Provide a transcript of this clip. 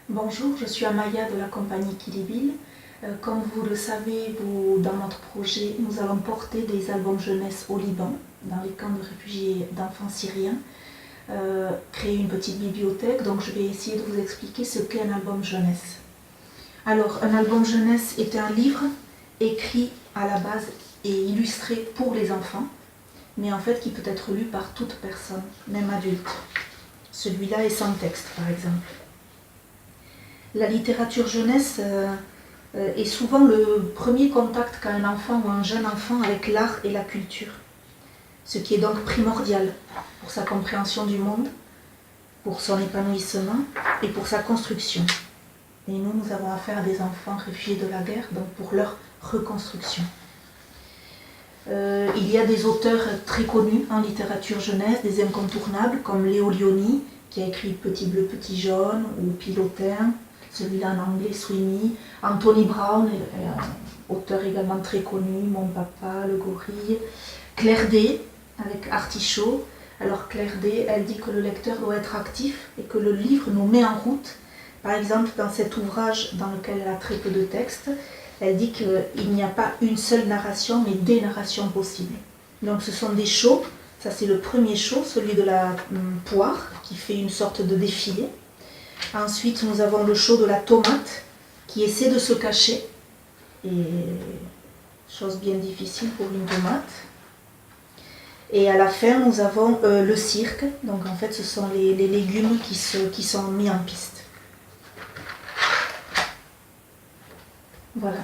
Bonjour, je suis Amaya de la compagnie Kilibil. Comme vous le savez, dans notre projet, nous allons porter des albums jeunesse au Liban, dans les camps de réfugiés d'enfants syriens, créer une petite bibliothèque. Donc je vais essayer de vous expliquer ce qu'est un album jeunesse. Alors, un album jeunesse est un livre écrit à la base et illustré pour les enfants, mais en fait qui peut être lu par toute personne, même adulte. Celui-là est sans texte, par exemple. La littérature jeunesse est souvent le premier contact qu'a un enfant ou un jeune enfant avec l'art et la culture, ce qui est donc primordial pour sa compréhension du monde, pour son épanouissement et pour sa construction. Et nous avons affaire à des enfants réfugiés de la guerre, donc pour leur reconstruction. Il y a des auteurs très connus en littérature jeunesse, des incontournables, comme Léo Lionni, qui a écrit Petit bleu, petit jaune, ou Pilotin, celui-là en anglais, Sweeney. Anthony Brown, auteur également très connu, Mon papa, Le gorille. Claire Day, avec Artichaut. Alors Claire Day, elle dit que le lecteur doit être actif et que le livre nous met en route. Par exemple, dans cet ouvrage dans lequel elle a très peu de texte, elle dit qu'il n'y a pas une seule narration, mais des narrations possibles. Donc ce sont des shows. Ça c'est le premier show, celui de la poire, qui fait une sorte de défilé. Ensuite, nous avons le show de la tomate, qui essaie de se cacher. Et chose bien difficile pour une tomate. Et à la fin, nous avons le cirque. Donc en fait, ce sont les légumes qui sont mis en piste. Voilà.